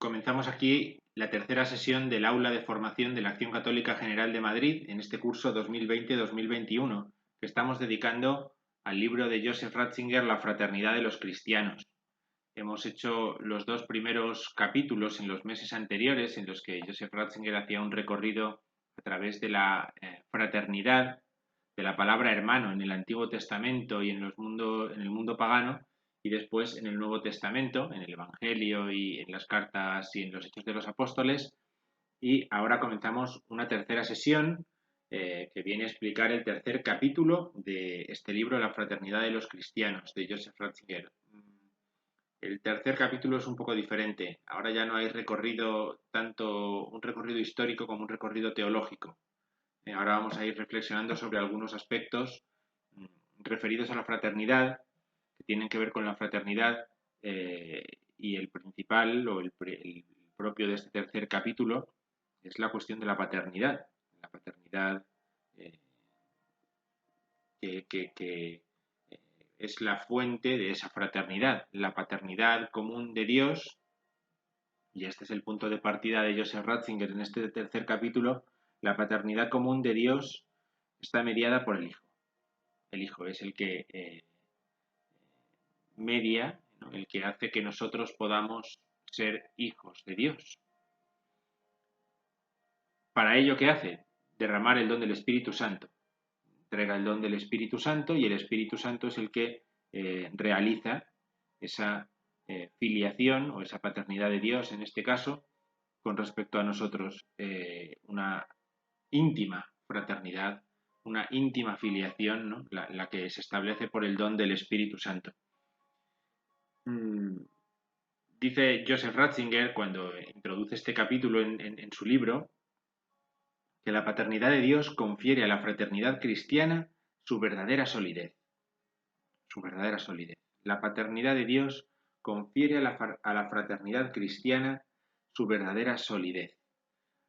comenzamos aquí la tercera sesión del aula de formación de la Acción Católica General de Madrid en este curso 2020-2021 que estamos dedicando al libro de Joseph Ratzinger, La Fraternidad de los Cristianos. Hemos hecho los dos primeros capítulos en los meses anteriores en los que Joseph Ratzinger hacía un recorrido a través de la fraternidad, de la palabra hermano en el Antiguo Testamento y en el mundo pagano, y después en el Nuevo Testamento, en el Evangelio y en las cartas y en los Hechos de los Apóstoles. Y ahora comenzamos una tercera sesión que viene a explicar el tercer capítulo de este libro, La Fraternidad de los Cristianos, de Joseph Ratzinger. El tercer capítulo es un poco diferente. Ahora ya no hay recorrido, tanto un recorrido histórico como un recorrido teológico. Ahora vamos a ir reflexionando sobre algunos aspectos referidos a la fraternidad, que tienen que ver con la fraternidad, y el principal o el propio de este tercer capítulo es la cuestión de la paternidad. La paternidad que es la fuente de esa fraternidad, la paternidad común de Dios, y este es el punto de partida de Joseph Ratzinger en este tercer capítulo. La paternidad común de Dios está mediada por el Hijo. El Hijo es el que media, ¿no? El que hace que nosotros podamos ser hijos de Dios. Para ello, ¿qué hace? Derramar el don del Espíritu Santo. Entrega el don del Espíritu Santo y el Espíritu Santo es el que realiza esa filiación o esa paternidad de Dios, en este caso, con respecto a nosotros, una íntima fraternidad, una íntima filiación, ¿no? la que se establece por el don del Espíritu Santo. Dice Joseph Ratzinger, cuando introduce este capítulo en su libro, que la paternidad de Dios confiere a la fraternidad cristiana su verdadera solidez. Su verdadera solidez. La paternidad de Dios confiere a la fraternidad cristiana su verdadera solidez.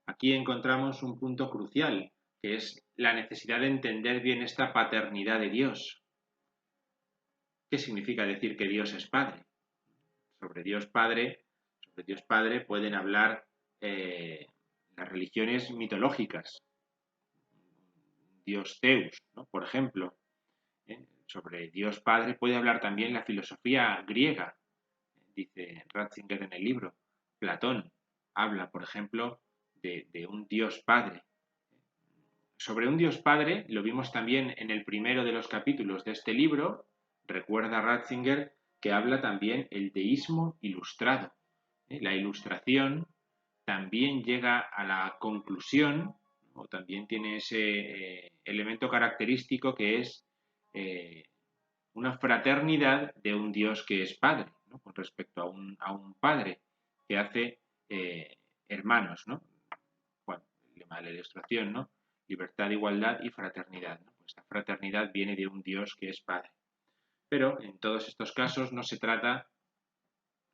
Aquí encontramos un punto crucial, que es la necesidad de entender bien esta paternidad de Dios. ¿Qué significa decir que Dios es Padre? Sobre Dios Padre pueden hablar las religiones mitológicas. Dios Zeus, ¿no? Por ejemplo. Sobre Dios Padre puede hablar también la filosofía griega, dice Ratzinger en el libro. Platón habla, por ejemplo, de un Dios Padre. Sobre un Dios Padre, lo vimos también en el primero de los capítulos de este libro, recuerda Ratzinger que habla también el deísmo ilustrado. La ilustración también llega a la conclusión, o también tiene ese elemento característico que es una fraternidad de un Dios que es Padre, ¿no? Con respecto a un Padre que hace hermanos, ¿no? Bueno, el lema de la ilustración, ¿no? Libertad, igualdad y fraternidad, ¿no? Pues la fraternidad viene de un Dios que es Padre. Pero en todos estos casos no se trata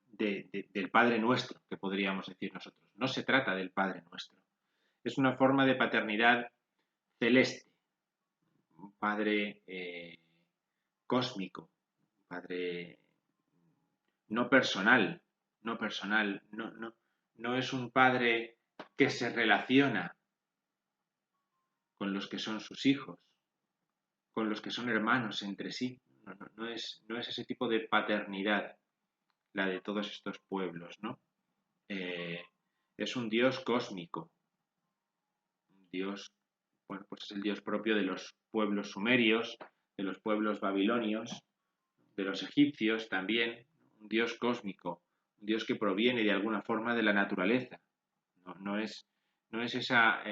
del Padre Nuestro, que podríamos decir nosotros. No se trata del Padre Nuestro. Es una forma de paternidad celeste, un Padre cósmico, un Padre no personal, no es un Padre que se relaciona con los que son sus hijos, con los que son hermanos entre sí. No es ese tipo de paternidad la de todos estos pueblos, ¿no? Es un Dios cósmico, un Dios, bueno, pues es el Dios propio de los pueblos sumerios, de los pueblos babilonios, de los egipcios también, un Dios cósmico, un Dios que proviene de alguna forma de la naturaleza. No es esa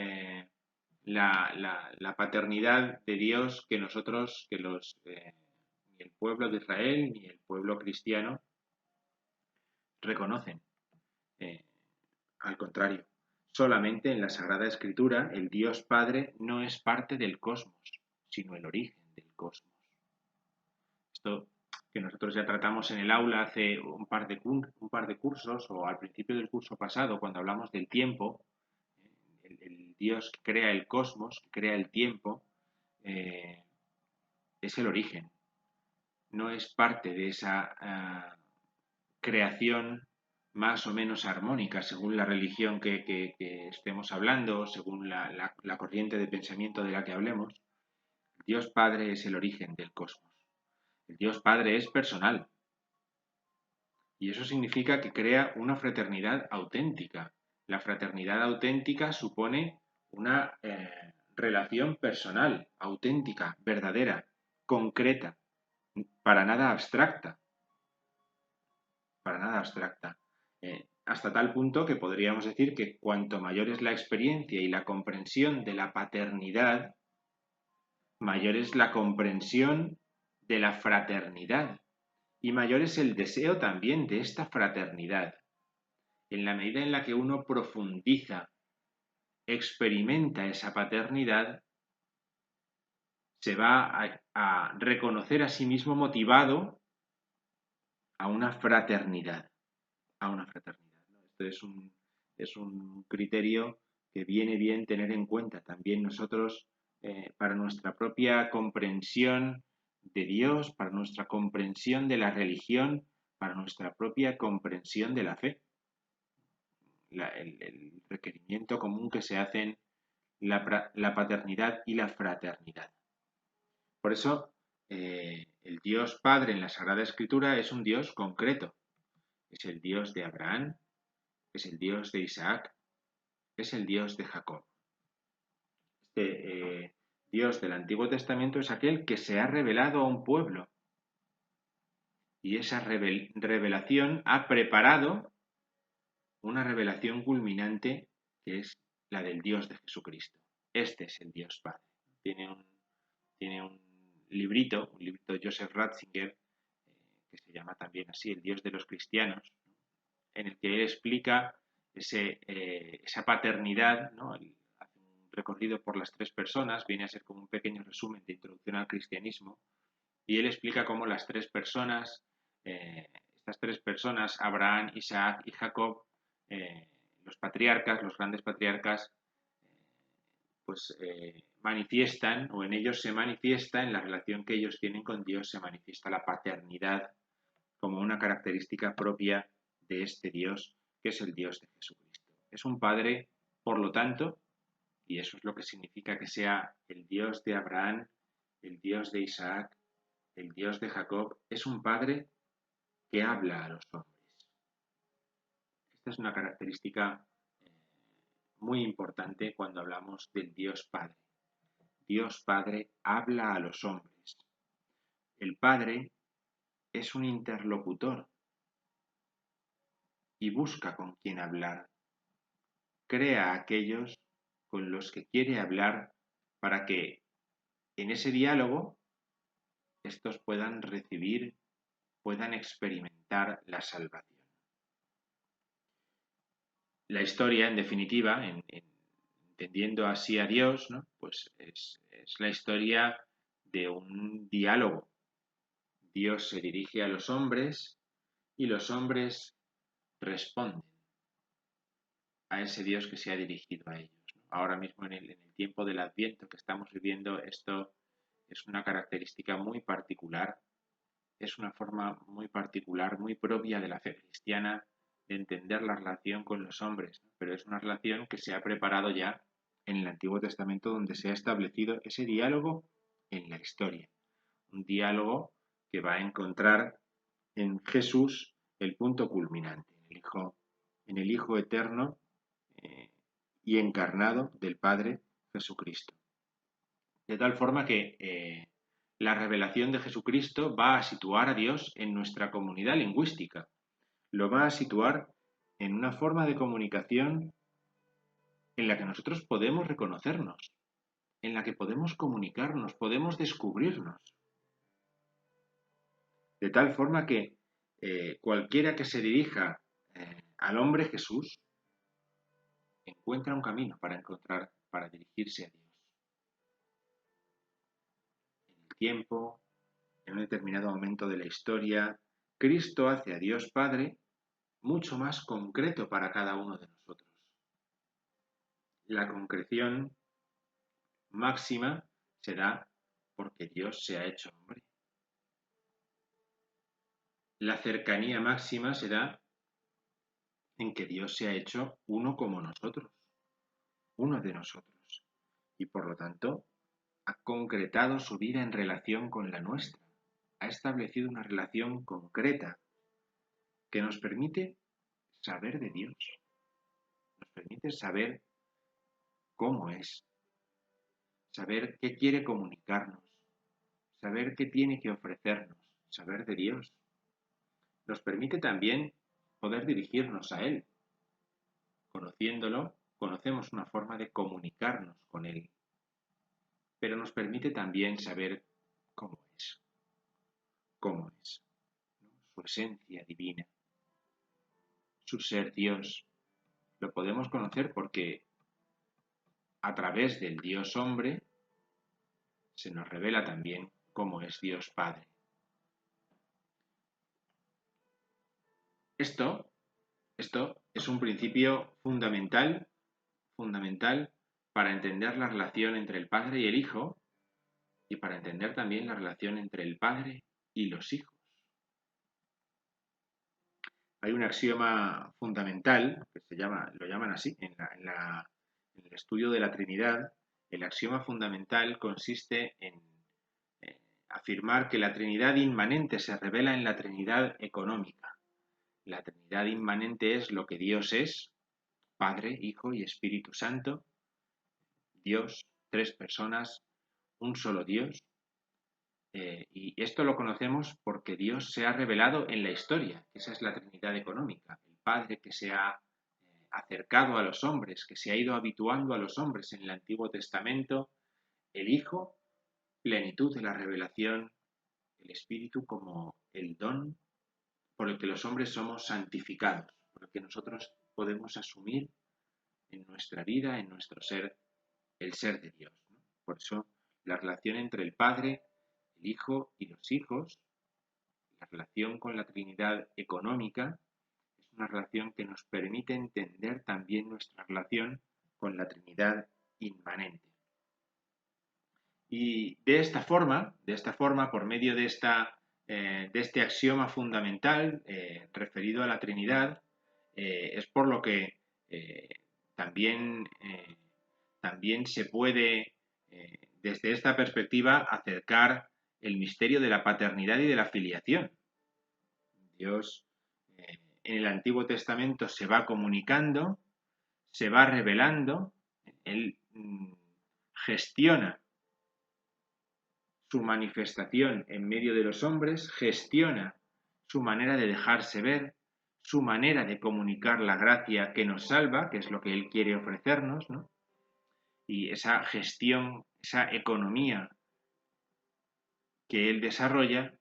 la paternidad de Dios que nosotros, ni el pueblo de Israel ni el pueblo cristiano reconocen. Al contrario, solamente en la Sagrada Escritura el Dios Padre no es parte del cosmos, sino el origen del cosmos. Esto que nosotros ya tratamos en el aula hace un par de cursos, o al principio del curso pasado, cuando hablamos del tiempo, el Dios que crea el cosmos, que crea el tiempo, es el origen. No es parte de esa creación más o menos armónica según la religión que estemos hablando, según la corriente de pensamiento de la que hablemos. Dios Padre es el origen del cosmos. El Dios Padre es personal. Y eso significa que crea una fraternidad auténtica. La fraternidad auténtica supone una relación personal, auténtica, verdadera, concreta, para nada abstracta, para nada abstracta. Hasta tal punto que podríamos decir que cuanto mayor es la experiencia y la comprensión de la paternidad, mayor es la comprensión de la fraternidad y mayor es el deseo también de esta fraternidad. En la medida en la que uno profundiza, experimenta esa paternidad, se va a reconocer a sí mismo motivado a una fraternidad, a una fraternidad, ¿no? Esto es un criterio que viene bien tener en cuenta también nosotros para nuestra propia comprensión de Dios, para nuestra comprensión de la religión, para nuestra propia comprensión de la fe. El requerimiento común que se hacen la paternidad y la fraternidad. Por eso, el Dios Padre en la Sagrada Escritura es un Dios concreto. Es el Dios de Abraham, es el Dios de Isaac, es el Dios de Jacob. Este Dios del Antiguo Testamento es aquel que se ha revelado a un pueblo. Y esa revelación ha preparado una revelación culminante que es la del Dios de Jesucristo. Este es el Dios Padre. Tiene un librito de Joseph Ratzinger, que se llama también así, El Dios de los Cristianos, en el que él explica esa paternidad, ¿no? Hace un recorrido por las tres personas, viene a ser como un pequeño resumen de introducción al cristianismo, y él explica cómo las tres personas, estas tres personas, Abraham, Isaac y Jacob, los patriarcas, los grandes patriarcas, pues manifiestan, o en ellos se manifiesta, en la relación que ellos tienen con Dios, se manifiesta la paternidad como una característica propia de este Dios, que es el Dios de Jesucristo. Es un Padre, por lo tanto, y eso es lo que significa que sea el Dios de Abraham, el Dios de Isaac, el Dios de Jacob, es un Padre que habla a los hombres. Esta es una característica muy importante cuando hablamos del Dios Padre. Dios Padre habla a los hombres. El Padre es un interlocutor y busca con quién hablar. Crea a aquellos con los que quiere hablar para que en ese diálogo estos puedan recibir, puedan experimentar la salvación. La historia, en definitiva, entendiendo así a Dios, ¿no? Pues es la historia de un diálogo. Dios se dirige a los hombres y los hombres responden a ese Dios que se ha dirigido a ellos, ¿no? Ahora mismo en el tiempo del Adviento que estamos viviendo, esto es una característica muy particular, es una forma muy particular, muy propia de la fe cristiana de entender la relación con los hombres, ¿no? Pero es una relación que se ha preparado ya en el Antiguo Testamento, donde se ha establecido ese diálogo en la historia, un diálogo que va a encontrar en Jesús el punto culminante, en el Hijo eterno y encarnado del Padre Jesucristo. De tal forma que la revelación de Jesucristo va a situar a Dios en nuestra comunidad lingüística, lo va a situar en una forma de comunicación en la que nosotros podemos reconocernos, en la que podemos comunicarnos, podemos descubrirnos. De tal forma que cualquiera que se dirija al hombre Jesús encuentra un camino para dirigirse a Dios. En el tiempo, en un determinado momento de la historia, Cristo hace a Dios Padre mucho más concreto para cada uno de nosotros. La concreción máxima se da porque Dios se ha hecho hombre. La cercanía máxima se da en que Dios se ha hecho uno como nosotros, uno de nosotros, y por lo tanto ha concretado su vida en relación con la nuestra, ha establecido una relación concreta que nos permite saber de Dios, nos permite saber cómo es, saber qué quiere comunicarnos, saber qué tiene que ofrecernos, saber de Dios. Nos permite también poder dirigirnos a Él. Conociéndolo, conocemos una forma de comunicarnos con Él, pero nos permite también saber cómo es, ¿no? Su esencia divina, su ser Dios. Lo podemos conocer porque a través del Dios hombre se nos revela también cómo es Dios Padre. Esto es un principio fundamental para entender la relación entre el Padre y el Hijo y para entender también la relación entre el Padre y los hijos. Hay un axioma fundamental, que lo llaman así, en el estudio de la Trinidad. El axioma fundamental consiste en afirmar que la Trinidad inmanente se revela en la Trinidad económica. La Trinidad inmanente es lo que Dios es, Padre, Hijo y Espíritu Santo. Dios, tres personas, un solo Dios. Y esto lo conocemos porque Dios se ha revelado en la historia. Esa es la Trinidad económica. El Padre que se ha acercado a los hombres, que se ha ido habituando a los hombres en el Antiguo Testamento. El Hijo, plenitud de la revelación. El Espíritu como el don por el que los hombres somos santificados, por el que nosotros podemos asumir en nuestra vida, en nuestro ser, el ser de Dios, ¿no? Por eso la relación entre el Padre, el Hijo y los hijos, la relación con la Trinidad económica, es una relación que nos permite entender también nuestra relación con la Trinidad inmanente. Y de esta forma, por medio de este axioma fundamental referido a la Trinidad, es por lo que también se puede, desde esta perspectiva, acercar el misterio de la paternidad y de la filiación. Dios en el Antiguo Testamento se va comunicando, se va revelando, Él gestiona su manifestación en medio de los hombres, gestiona su manera de dejarse ver, su manera de comunicar la gracia que nos salva, que es lo que Él quiere ofrecernos, ¿no? Y esa gestión, esa economía que Él desarrolla,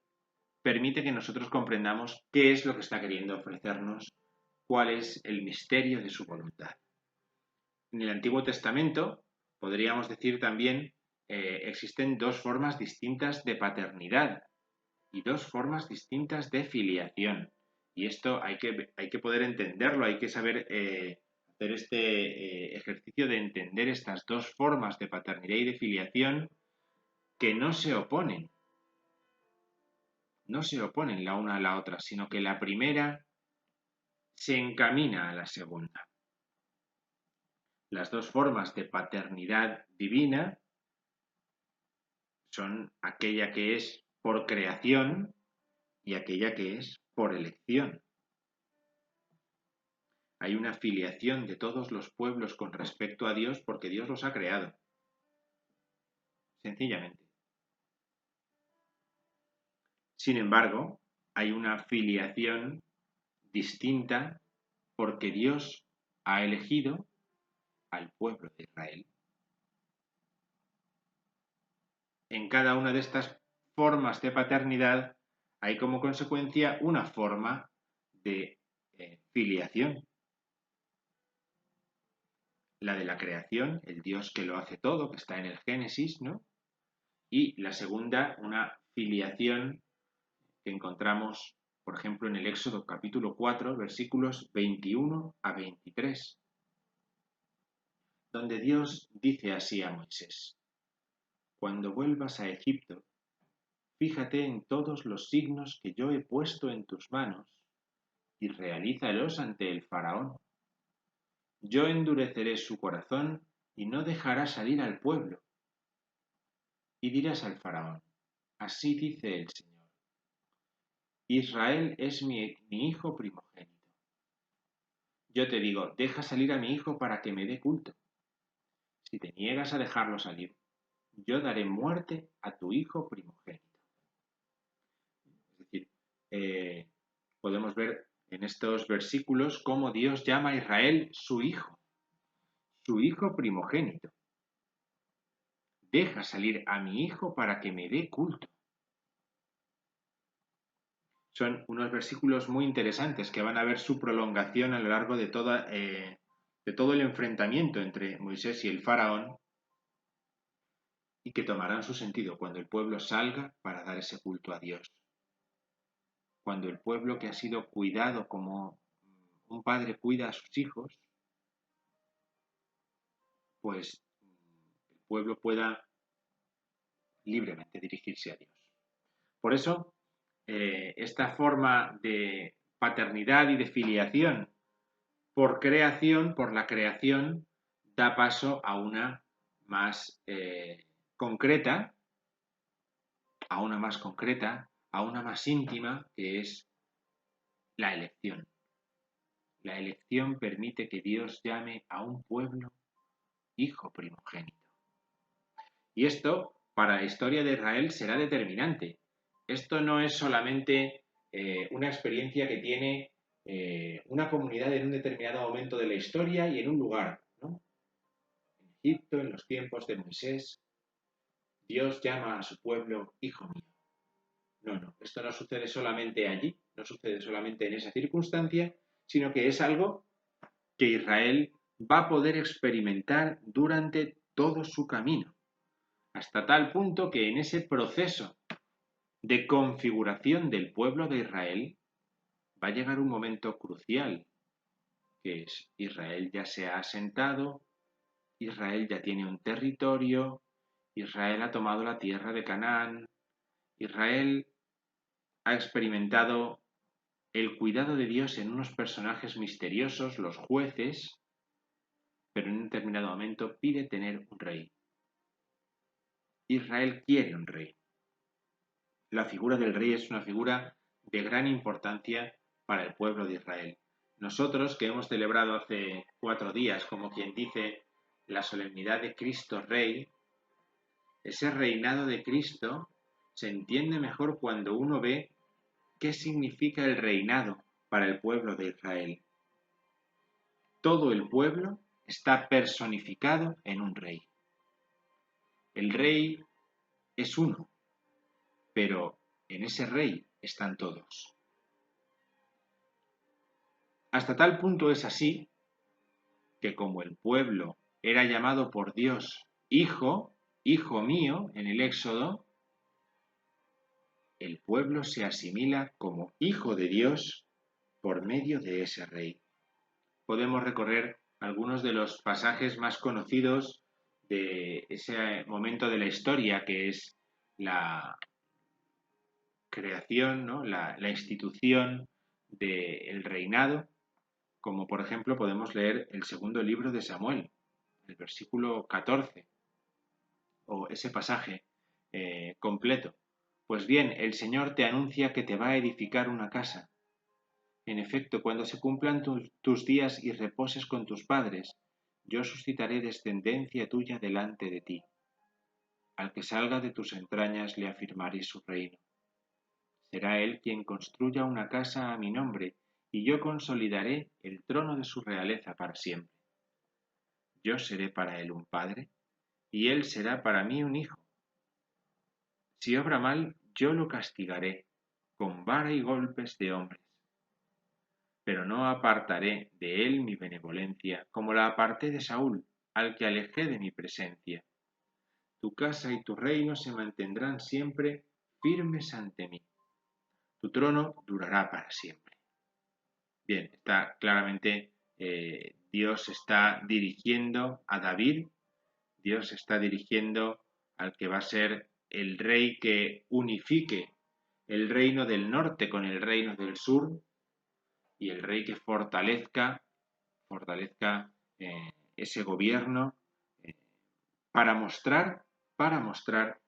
permite que nosotros comprendamos qué es lo que está queriendo ofrecernos, cuál es el misterio de su voluntad. En el Antiguo Testamento, podríamos decir también, existen dos formas distintas de paternidad y dos formas distintas de filiación. Y esto hay que poder entenderlo, hay que saber hacer este ejercicio de entender estas dos formas de paternidad y de filiación que no se oponen la una a la otra, sino que la primera se encamina a la segunda. Las dos formas de paternidad divina son aquella que es por creación y aquella que es por elección. Hay una filiación de todos los pueblos con respecto a Dios porque Dios los ha creado. Sencillamente. Sin embargo, hay una filiación distinta porque Dios ha elegido al pueblo de Israel. En cada una de estas formas de paternidad hay como consecuencia una forma de filiación. La de la creación, el Dios que lo hace todo, que está en el Génesis, ¿no? Y la segunda, una filiación que encontramos, por ejemplo, en el Éxodo capítulo 4, versículos 21 a 23, donde Dios dice así a Moisés: Cuando vuelvas a Egipto, fíjate en todos los signos que yo he puesto en tus manos y realízalos ante el faraón. Yo endureceré su corazón y no dejará salir al pueblo. Y dirás al faraón, así dice el Señor, Israel es mi hijo primogénito. Yo te digo, deja salir a mi hijo para que me dé culto. Si te niegas a dejarlo salir, yo daré muerte a tu hijo primogénito. Es decir, eh, podemos ver en estos versículos cómo Dios llama a Israel su hijo primogénito. Deja salir a mi hijo para que me dé culto. Son unos versículos muy interesantes que van a ver su prolongación a lo largo de todo el enfrentamiento entre Moisés y el faraón y que tomarán su sentido cuando el pueblo salga para dar ese culto a Dios. Cuando el pueblo que ha sido cuidado como un padre cuida a sus hijos, pues el pueblo pueda libremente dirigirse a Dios. Por eso, esta forma de paternidad y de filiación por creación, por la creación, da paso a una más concreta, a una más concreta, a una más íntima, que es la elección. La elección permite que Dios llame a un pueblo hijo primogénito. Y esto, para la historia de Israel, será determinante. Esto no es solamente una experiencia que tiene una comunidad en un determinado momento de la historia y en un lugar, ¿no? En Egipto, en los tiempos de Moisés, Dios llama a su pueblo hijo mío. No, esto no sucede solamente allí, no sucede solamente en esa circunstancia, sino que es algo que Israel va a poder experimentar durante todo su camino, hasta tal punto que en ese proceso de configuración del pueblo de Israel va a llegar un momento crucial, que es Israel ya se ha asentado, Israel ya tiene un territorio, Israel ha tomado la tierra de Canaán, Israel ha experimentado el cuidado de Dios en unos personajes misteriosos, los jueces, pero en un determinado momento pide tener un rey. Israel quiere un rey. La figura del rey es una figura de gran importancia para el pueblo de Israel. Nosotros, que hemos celebrado hace 4 días, como quien dice, la solemnidad de Cristo Rey, ese reinado de Cristo se entiende mejor cuando uno ve qué significa el reinado para el pueblo de Israel. Todo el pueblo está personificado en un rey. El rey es uno, pero en ese rey están todos. Hasta tal punto es así que como el pueblo era llamado por Dios hijo, hijo mío en el Éxodo, el pueblo se asimila como hijo de Dios por medio de ese rey. Podemos recorrer algunos de los pasajes más conocidos de ese momento de la historia, que es la creación, ¿no? la institución del reinado, como por ejemplo podemos leer el segundo libro de Samuel, el versículo 14, o ese pasaje completo. Pues bien, el Señor te anuncia que te va a edificar una casa. En efecto, cuando se cumplan tus días y reposes con tus padres, yo suscitaré descendencia tuya delante de ti. Al que salga de tus entrañas le afirmaré su reino. Será él quien construya una casa a mi nombre, y yo consolidaré el trono de su realeza para siempre. Yo seré para él un padre, y él será para mí un hijo. Si obra mal, yo lo castigaré con vara y golpes de hombres. Pero no apartaré de él mi benevolencia, como la aparté de Saúl, al que alejé de mi presencia. Tu casa y tu reino se mantendrán siempre firmes ante mí. Tu trono durará para siempre. Bien, está claramente Dios está dirigiendo a David, Dios está dirigiendo al que va a ser el rey que unifique el reino del norte con el reino del sur, y el rey que fortalezca ese gobierno eh, para mostrar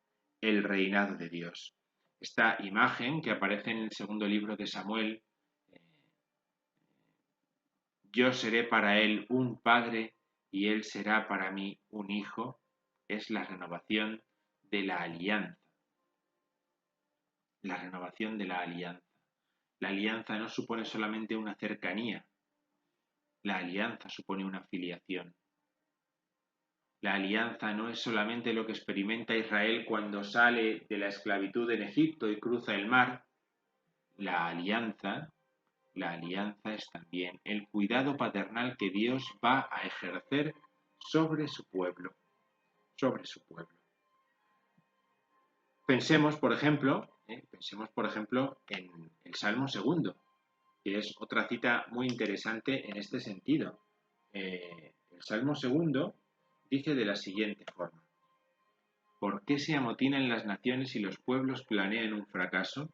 el reinado de Dios. Esta imagen que aparece en el segundo libro de Samuel, yo seré para él un padre y él será para mí un hijo, es la renovación de la alianza. La renovación de la alianza. La alianza no supone solamente una cercanía, la alianza supone una filiación. La alianza no es solamente lo que experimenta Israel cuando sale de la esclavitud en Egipto y cruza el mar. La alianza es también el cuidado paternal que Dios va a ejercer sobre su pueblo, Pensemos, por ejemplo, en el Salmo segundo, que es otra cita muy interesante en este sentido. El Salmo segundo dice de la siguiente forma: ¿por qué se amotinan las naciones y los pueblos planean un fracaso?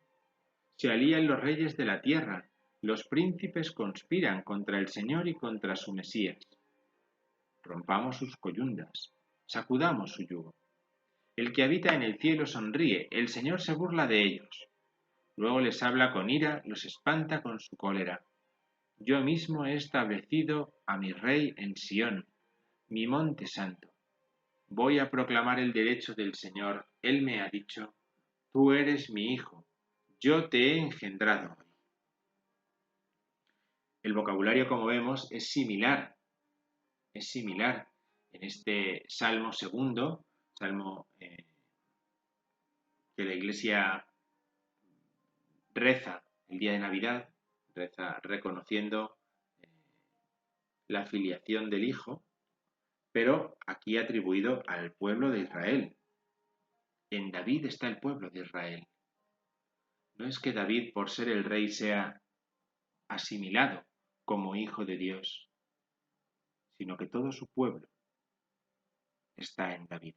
Se alían los reyes de la tierra, los príncipes conspiran contra el Señor y contra su Mesías. Rompamos sus coyundas, sacudamos su yugo. El que habita en el cielo sonríe, el Señor se burla de ellos. Luego les habla con ira, los espanta con su cólera. Yo mismo he establecido a mi rey en Sión, mi monte santo. Voy a proclamar el derecho del Señor. Él me ha dicho: tú eres mi hijo, yo te he engendrado hoy. El vocabulario, como vemos, es similar. En este Salmo segundo, salmo que la Iglesia reza el día de Navidad, reza reconociendo la filiación del Hijo, pero aquí atribuido al pueblo de Israel. En David está el pueblo de Israel. No es que David, por ser el rey, sea asimilado como hijo de Dios, sino que todo su pueblo está en David.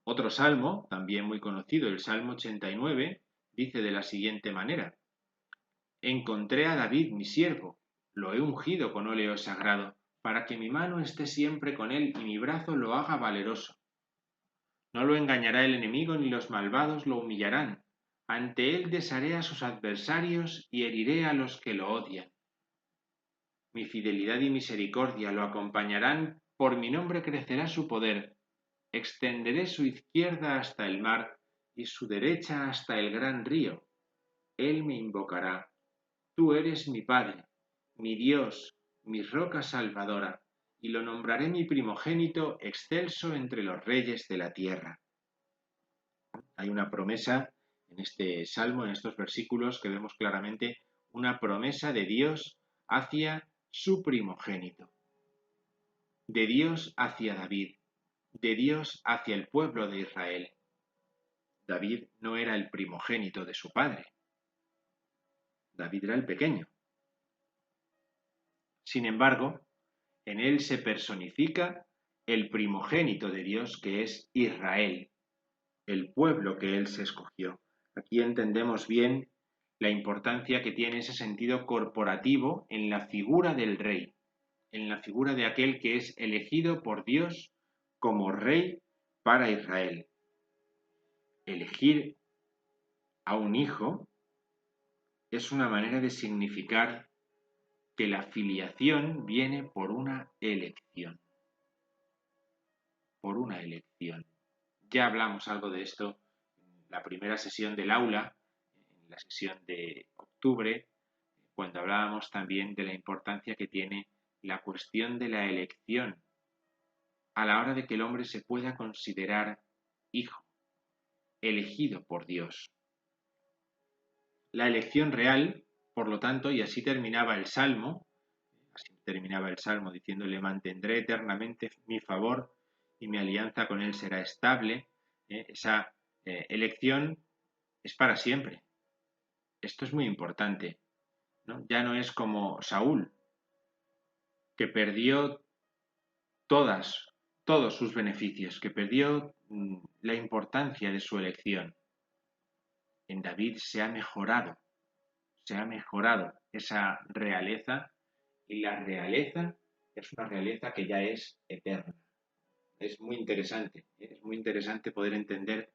Otro salmo, también muy conocido, el Salmo 89, dice de la siguiente manera: encontré a David, mi siervo, lo he ungido con óleo sagrado, para que mi mano esté siempre con él y mi brazo lo haga valeroso. No lo engañará el enemigo ni los malvados lo humillarán. Ante él desharé a sus adversarios y heriré a los que lo odian. Mi fidelidad y misericordia lo acompañarán, por mi nombre crecerá su poder. Extenderé su izquierda hasta el mar y su derecha hasta el gran río. Él me invocará: tú eres mi Padre, mi Dios, mi roca salvadora, y lo nombraré mi primogénito, excelso entre los reyes de la tierra. Hay una promesa en este salmo, en estos versículos, que vemos claramente una promesa de Dios hacia su primogénito, de Dios hacia David, de Dios hacia el pueblo de Israel. David no era el primogénito de su padre, David era el pequeño. Sin embargo, en él se personifica el primogénito de Dios, que es Israel, el pueblo que él se escogió. Aquí entendemos bien la importancia que tiene ese sentido corporativo en la figura del rey, en la figura de aquel que es elegido por Dios como rey para Israel. Elegir a un hijo es una manera de significar que la filiación viene por una elección. Por una elección. Ya hablamos algo de esto en la primera sesión del aula, en la sesión de octubre, cuando hablábamos también de la importancia que tiene la cuestión de la elección a la hora de que el hombre se pueda considerar hijo, elegido por Dios. La elección real, por lo tanto, y así terminaba el Salmo diciéndole: mantendré eternamente mi favor y mi alianza con él será estable. Esa elección es para siempre. Esto es muy importante, ¿no? Ya no es como Saúl, que perdió todos sus beneficios, que perdió la importancia de su elección. En David se ha mejorado se ha mejorado esa realeza y la realeza es una realeza que ya es eterna. Es muy interesante poder entender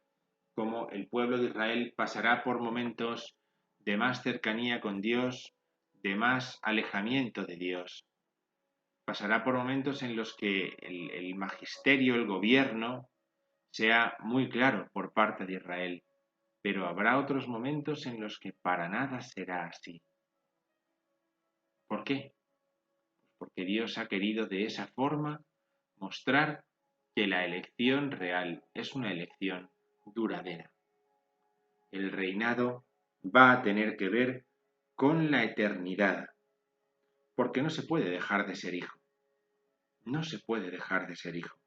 cómo el pueblo de Israel pasará por momentos de más cercanía con Dios, de más alejamiento de Dios. Pasará por momentos en los que el magisterio, el gobierno, sea muy claro por parte de Israel, pero habrá otros momentos en los que para nada será así. ¿Por qué? Porque Dios ha querido de esa forma mostrar que la elección real es una elección duradera. El reinado va a tener que ver con la eternidad, porque no se puede dejar de ser hijo. No se puede dejar de ser hijo.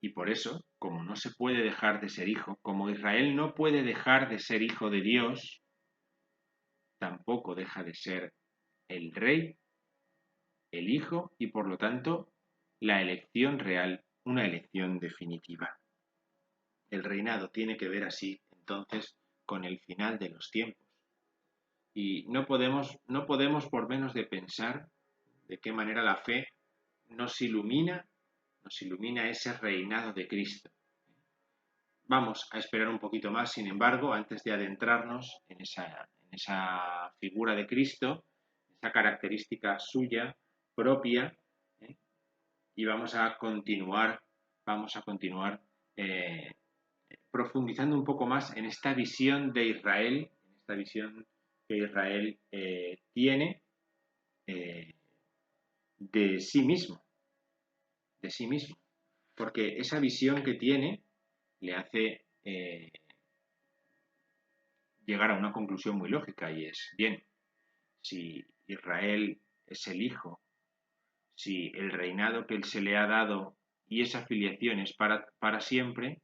Y por eso, como no se puede dejar de ser hijo, como Israel no puede dejar de ser hijo de Dios, tampoco deja de ser el rey, el hijo y por lo tanto la elección real, una elección definitiva. El reinado tiene que ver así, entonces, con el final de los tiempos. Y no podemos por menos de pensar de qué manera la fe nos ilumina ese reinado de Cristo. Vamos a esperar un poquito más, sin embargo, antes de adentrarnos en esa figura de Cristo, esa característica suya propia, ¿eh? Y vamos a continuar eh, profundizando un poco más en esta visión de Israel, en esta visión que Israel tiene eh, de sí mismo, de sí mismo, porque esa visión que tiene le hace llegar a una conclusión muy lógica y es, bien, si Israel es el hijo, si el reinado que él se le ha dado y esa filiación es para siempre,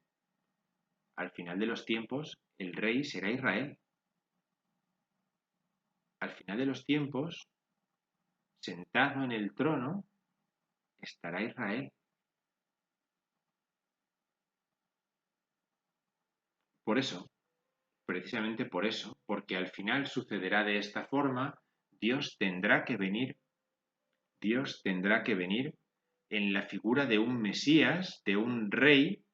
al final de los tiempos el rey será Israel. Al final de los tiempos, sentado en el trono, estará Israel. Por eso, precisamente por eso, porque al final sucederá de esta forma, Dios tendrá que venir, Dios tendrá que venir en la figura de un Mesías, de un rey,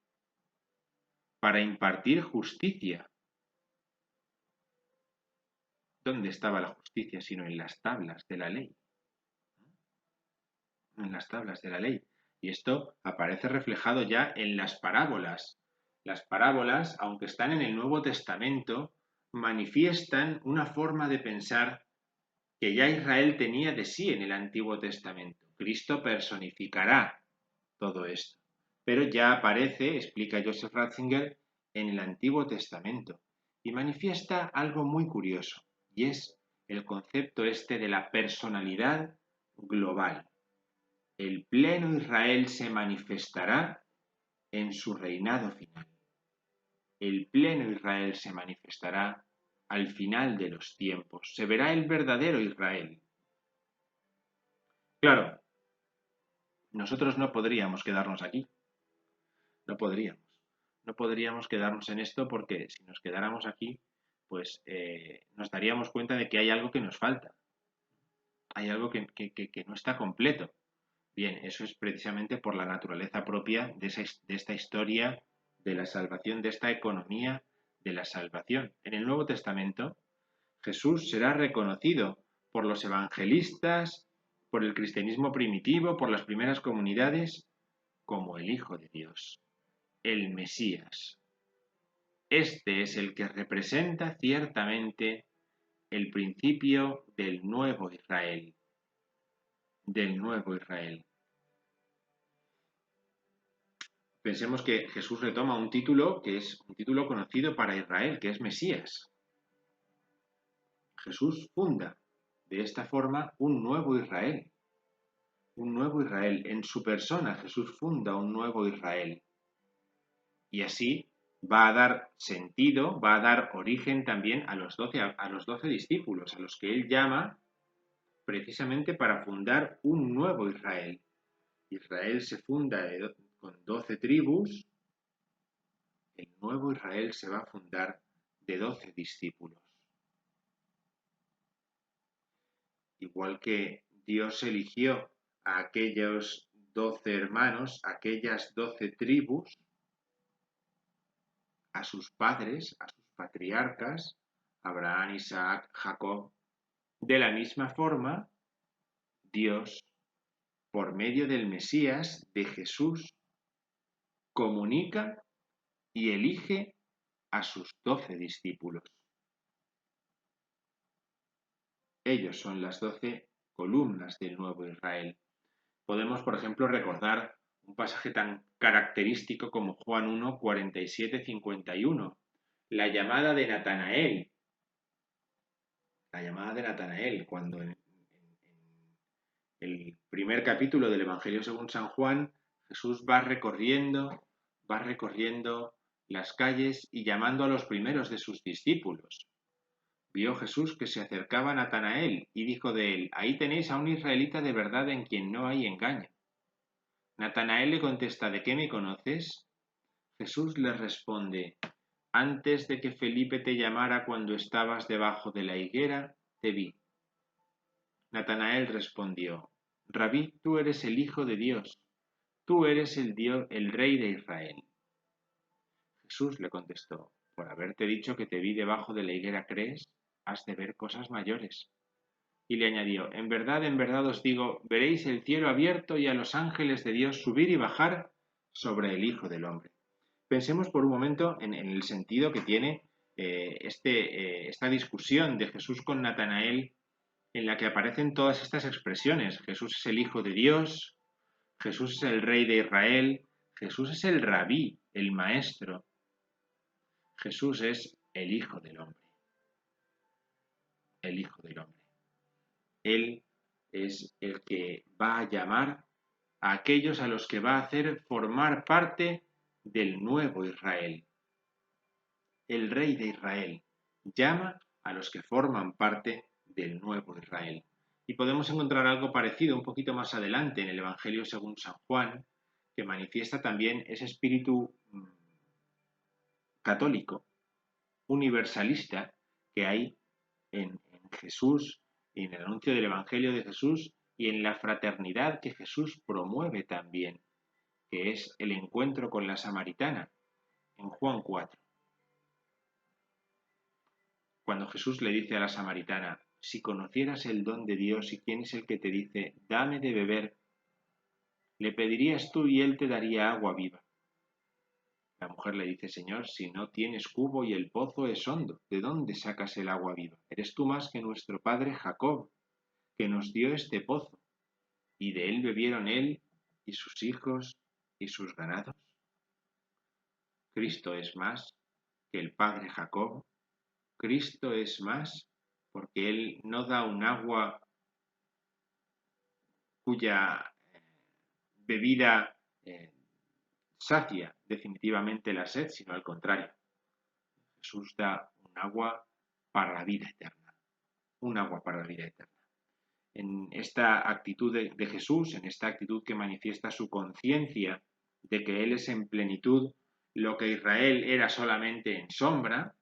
para impartir justicia. ¿Dónde estaba la justicia sino en las tablas de la ley? En las tablas de la ley. Y esto aparece reflejado ya en las parábolas. Las parábolas, aunque están en el Nuevo Testamento, manifiestan una forma de pensar que ya Israel tenía de sí en el Antiguo Testamento. Cristo personificará todo esto. Pero ya aparece, explica Joseph Ratzinger, en el Antiguo Testamento y manifiesta algo muy curioso, y es el concepto este de la personalidad global. El pleno Israel se manifestará en su reinado final. El pleno Israel se manifestará al final de los tiempos. Se verá el verdadero Israel. Claro, nosotros no podríamos quedarnos aquí. No podríamos. No podríamos quedarnos en esto porque si nos quedáramos aquí, pues nos daríamos cuenta de que hay algo que nos falta. Hay algo que no está completo. Bien, eso es precisamente por la naturaleza propia de esta historia de la salvación, de esta economía de la salvación. En el Nuevo Testamento, Jesús será reconocido por los evangelistas, por el cristianismo primitivo, por las primeras comunidades, como el Hijo de Dios, el Mesías. Este es el que representa ciertamente el principio del nuevo Israel, del nuevo Israel. Pensemos que Jesús retoma un título que es un título conocido para Israel, que es Mesías. Jesús funda de esta forma un nuevo Israel. Un nuevo Israel. En su persona Jesús funda un nuevo Israel. Y así va a dar sentido, va a dar origen también a los 12 discípulos, a los que él llama precisamente para fundar un nuevo Israel. Israel se funda con 12 tribus. El nuevo Israel se va a fundar de 12 discípulos. igual que Dios eligió a aquellos 12 hermanos, aquellas 12 tribus, a sus padres, a sus patriarcas, Abraham, Isaac, Jacob. De la misma forma, Dios, por medio del Mesías, de Jesús, comunica y elige a sus 12 discípulos. Ellos son las 12 columnas del nuevo Israel. Podemos, por ejemplo, recordar un pasaje tan característico como Juan 1, 47-51, la llamada de Natanael. La llamada de Natanael, cuando en el primer capítulo del Evangelio según San Juan, Jesús va recorriendo las calles y llamando a los primeros de sus discípulos. Vio Jesús que se acercaba a Natanael y dijo de él: ahí tenéis a un israelita de verdad en quien no hay engaño. Natanael le contesta: ¿de qué me conoces? Jesús le responde: antes de que Felipe te llamara cuando estabas debajo de la higuera, te vi. Natanael respondió: Rabí, tú eres el Hijo de Dios, tú eres el Rey de Israel. Jesús le contestó: por haberte dicho que te vi debajo de la higuera, ¿crees? Has de ver cosas mayores. Y le añadió: en verdad os digo, veréis el cielo abierto y a los ángeles de Dios subir y bajar sobre el Hijo del Hombre. Pensemos por un momento en el sentido que tiene esta discusión de Jesús con Natanael, en la que aparecen todas estas expresiones. Jesús es el Hijo de Dios, Jesús es el Rey de Israel, Jesús es el Rabí, el Maestro. Jesús es el Hijo del Hombre. El Hijo del Hombre. Él es el que va a llamar a aquellos a los que va a hacer formar parte del nuevo Israel. El Rey de Israel llama a los que forman parte del nuevo Israel. Y podemos encontrar algo parecido un poquito más adelante en el Evangelio según San Juan, que manifiesta también ese espíritu católico, universalista, que hay en Jesús, y en el anuncio del Evangelio de Jesús, y en la fraternidad que Jesús promueve también, que es el encuentro con la samaritana, en Juan 4. Cuando Jesús le dice a la samaritana: si conocieras el don de Dios y quién es el que te dice, dame de beber, le pedirías tú y él te daría agua viva. La mujer le dice: Señor, si no tienes cubo y el pozo es hondo, ¿de dónde sacas el agua viva? Eres tú más que nuestro padre Jacob, que nos dio este pozo, y de él bebieron él y sus hijos y sus ganados. Cristo es más que el padre Jacob. Cristo es más porque él no da un agua cuya bebida sacia definitivamente la sed, sino al contrario. Jesús da un agua para la vida eterna, un agua para la vida eterna. En esta actitud de Jesús, en esta actitud que manifiesta su conciencia de que Él es en plenitud lo que Israel era solamente en sombra,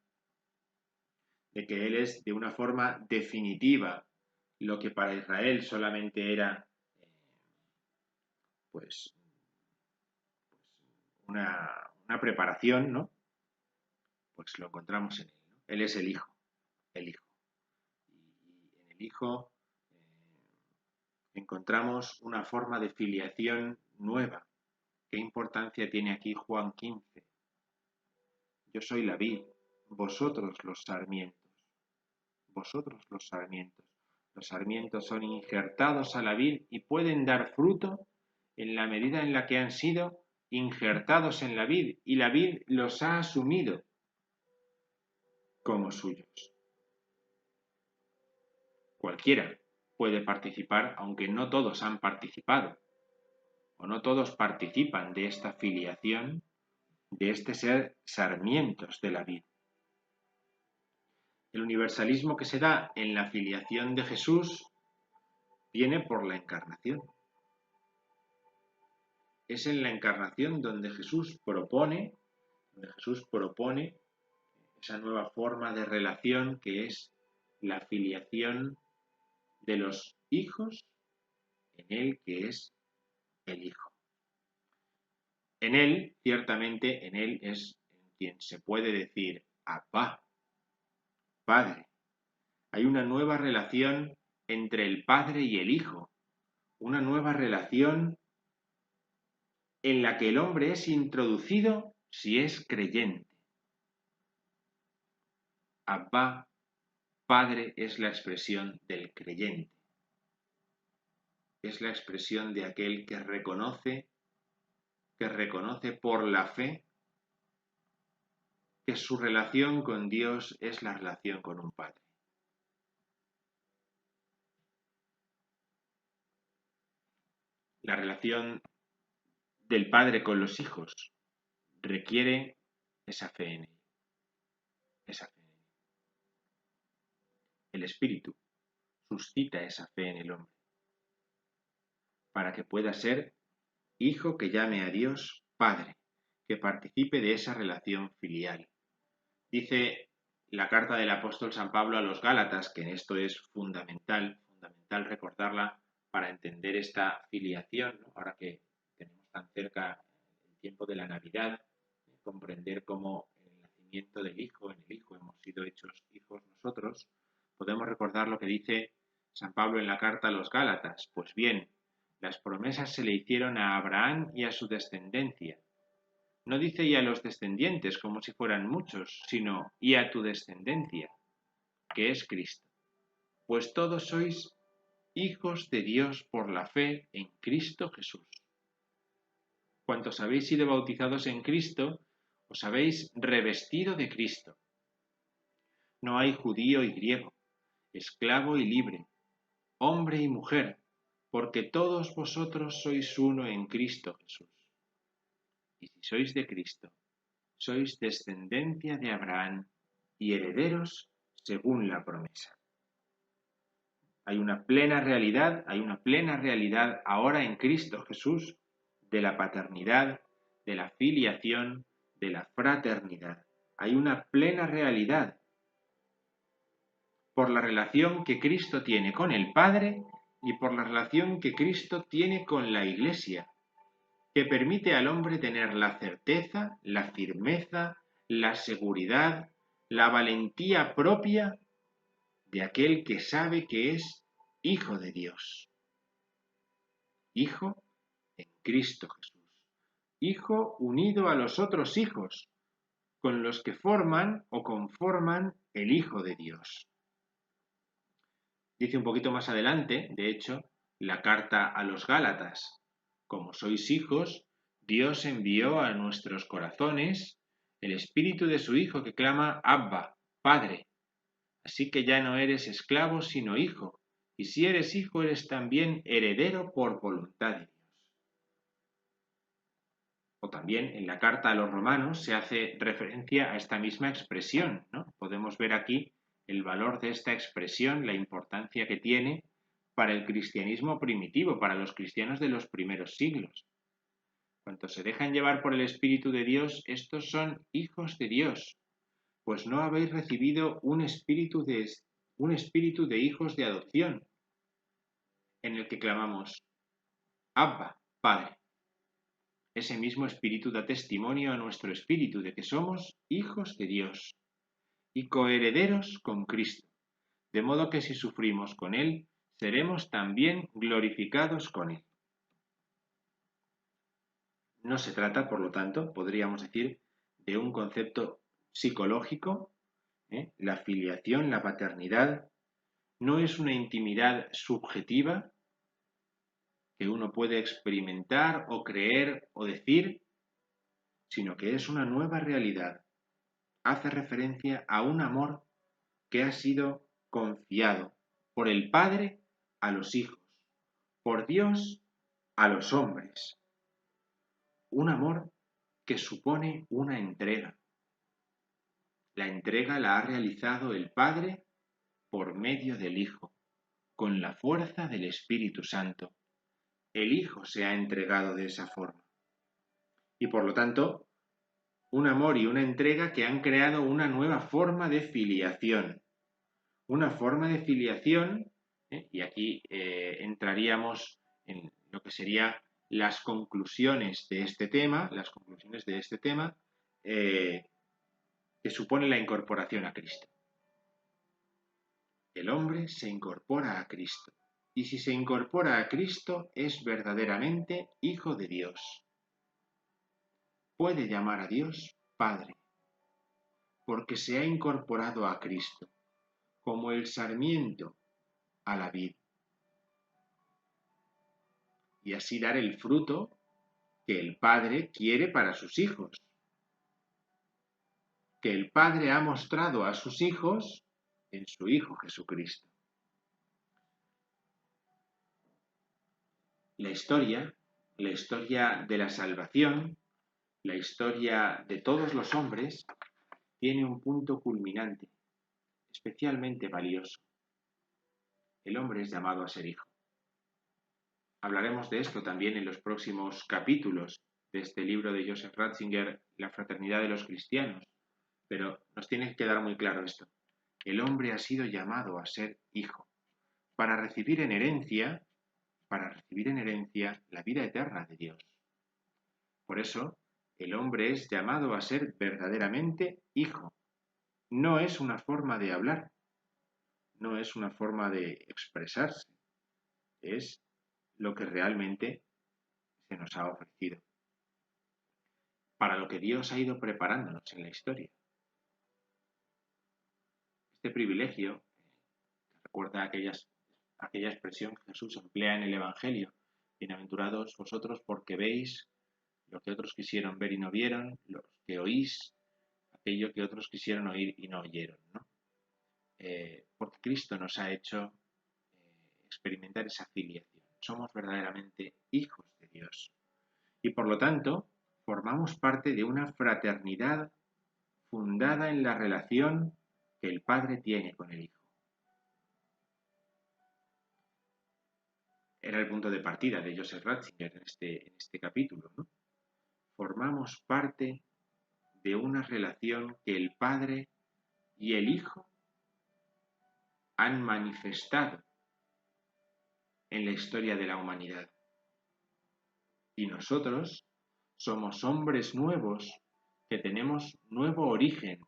de que Él es de una forma definitiva lo que para Israel solamente era pues una preparación, ¿no? Pues lo encontramos en Él, ¿no? Él es el Hijo. Y en el Hijo encontramos una forma de filiación nueva. ¿Qué importancia tiene aquí Juan 15? Yo soy la vid, vosotros los sarmientos. Vosotros los sarmientos. Los sarmientos son injertados a la vid y pueden dar fruto en la medida en la que han sido injertados en la vid y la vid los ha asumido como suyos. Cualquiera puede participar, aunque no todos han participado, o no todos participan de esta filiación, de este ser sarmientos de la vid. El universalismo que se da en la filiación de Jesús viene por la encarnación. Es en la encarnación donde Jesús propone esa nueva forma de relación que es la filiación de los hijos en Él que es el Hijo. En Él, ciertamente, en Él es en quien se puede decir Abba, Padre. Hay una nueva relación entre el Padre y el Hijo, una nueva relación en la que el hombre es introducido si es creyente. Abba, Padre, es la expresión del creyente. Es la expresión de aquel que reconoce por la fe que su relación con Dios es la relación con un Padre. La relación del Padre con los hijos requiere esa fe en él, esa fe en él. El Espíritu suscita esa fe en el hombre para que pueda ser hijo que llame a Dios Padre, que participe de esa relación filial. Dice la carta del apóstol San Pablo a los Gálatas, que en esto es fundamental recordarla para entender esta filiación, ¿no? Ahora que tenemos tan cerca el tiempo de la Navidad, comprender cómo en el nacimiento del Hijo, en el Hijo hemos sido hechos hijos nosotros, podemos recordar lo que dice San Pablo en la carta a los Gálatas. Pues bien, las promesas se le hicieron a Abraham y a su descendencia. No dice y a los descendientes como si fueran muchos, sino y a tu descendencia, que es Cristo. Pues todos sois hijos de Dios por la fe en Cristo Jesús. Cuantos habéis sido bautizados en Cristo, os habéis revestido de Cristo. No hay judío y griego, esclavo y libre, hombre y mujer, porque todos vosotros sois uno en Cristo Jesús. Y si sois de Cristo, sois descendencia de Abraham y herederos según la promesa. Hay una plena realidad ahora en Cristo Jesús de la paternidad, de la filiación, de la fraternidad. Hay una plena realidad por la relación que Cristo tiene con el Padre y por la relación que Cristo tiene con la Iglesia, que permite al hombre tener la certeza, la firmeza, la seguridad, la valentía propia de aquel que sabe que es hijo de Dios. Hijo en Cristo Jesús. Hijo unido a los otros hijos, con los que forman o conforman el Hijo de Dios. Dice un poquito más adelante, de hecho, la carta a los Gálatas. Como sois hijos, Dios envió a nuestros corazones el espíritu de su Hijo que clama Abba, Padre. Así que ya no eres esclavo, sino hijo. Y si eres hijo, eres también heredero por voluntad de Dios. O también en la carta a los romanos se hace referencia a esta misma expresión, ¿no? Podemos ver aquí el valor de esta expresión, la importancia que tiene para el cristianismo primitivo, para los cristianos de los primeros siglos. Cuantos se dejan llevar por el Espíritu de Dios, estos son hijos de Dios, pues no habéis recibido un espíritu de hijos de adopción, en el que clamamos, Abba, Padre. Ese mismo espíritu da testimonio a nuestro espíritu de que somos hijos de Dios y coherederos con Cristo, de modo que si sufrimos con Él, seremos también glorificados con Él. No se trata, por lo tanto, podríamos decir, de un concepto psicológico. La filiación, la paternidad, no es una intimidad subjetiva que uno puede experimentar o creer o decir, sino que es una nueva realidad. Hace referencia a un amor que ha sido confiado por el Padre a los hijos, por Dios a los hombres. Un amor que supone una entrega. La entrega la ha realizado el Padre por medio del Hijo, con la fuerza del Espíritu Santo. El Hijo se ha entregado de esa forma. Y por lo tanto, un amor y una entrega que han creado una nueva forma de filiación. Una forma de filiación Y aquí entraríamos en lo que serían las conclusiones de este tema, que supone la incorporación a Cristo. El hombre se incorpora a Cristo, y si se incorpora a Cristo es verdaderamente hijo de Dios. Puede llamar a Dios Padre, porque se ha incorporado a Cristo, como el sarmiento a la vid, y así dar el fruto que el Padre quiere para sus hijos, que el Padre ha mostrado a sus hijos en su Hijo Jesucristo. La historia de la salvación, la historia de todos los hombres, tiene un punto culminante, especialmente valioso. El hombre es llamado a ser hijo. Hablaremos de esto también en los próximos capítulos de este libro de Joseph Ratzinger, La fraternidad de los cristianos, pero nos tiene que quedar muy claro esto. El hombre ha sido llamado a ser hijo, para recibir en herencia la vida eterna de Dios. Por eso, el hombre es llamado a ser verdaderamente hijo. No es una forma de hablar, no es una forma de expresarse, es lo que realmente se nos ha ofrecido, para lo que Dios ha ido preparándonos en la historia. Este privilegio, recuerda aquella expresión que Jesús emplea en el Evangelio: bienaventurados vosotros porque veis lo que otros quisieron ver y no vieron, los que oís aquello que otros quisieron oír y no oyeron, ¿no? Porque Cristo nos ha hecho experimentar esa filiación. Somos verdaderamente hijos de Dios. Y por lo tanto, formamos parte de una fraternidad fundada en la relación que el Padre tiene con el Hijo. Era el punto de partida de Joseph Ratzinger en este capítulo, ¿no? Formamos parte de una relación que el Padre y el Hijo han manifestado en la historia de la humanidad. Y nosotros somos hombres nuevos que tenemos nuevo origen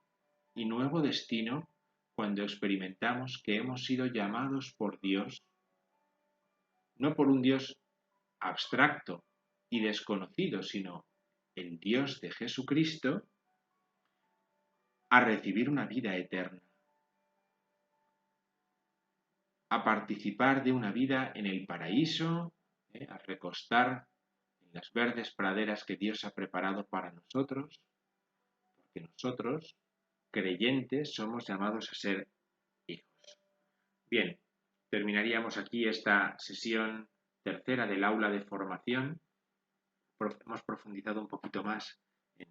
y nuevo destino cuando experimentamos que hemos sido llamados por Dios, no por un Dios abstracto y desconocido, sino el Dios de Jesucristo, a recibir una vida eterna, a participar de una vida en el paraíso, a recostar en las verdes praderas que Dios ha preparado para nosotros, porque nosotros, creyentes, somos llamados a ser hijos. Bien, terminaríamos aquí esta sesión tercera del aula de formación. Hemos profundizado un poquito más en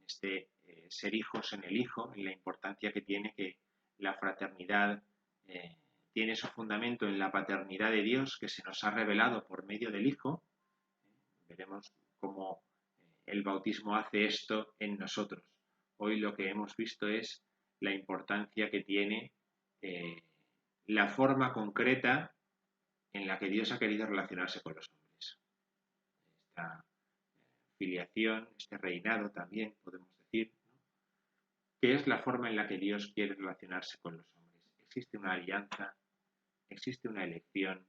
este ser hijos en el Hijo, en la importancia que tiene que la fraternidad tiene su fundamento en la paternidad de Dios que se nos ha revelado por medio del Hijo. Veremos cómo el bautismo hace esto en nosotros. Hoy lo que hemos visto es la importancia que tiene la forma concreta en la que Dios ha querido relacionarse con los hombres. Esta filiación, este reinado también podemos decir, ¿no? Que es la forma en la que Dios quiere relacionarse con los hombres. Existe una alianza, existe una elección,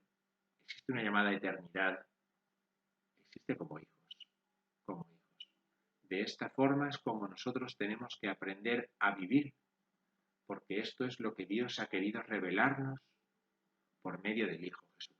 existe una llamada eternidad, existe como hijos, como hijos. De esta forma es como nosotros tenemos que aprender a vivir, porque esto es lo que Dios ha querido revelarnos por medio del Hijo Jesús.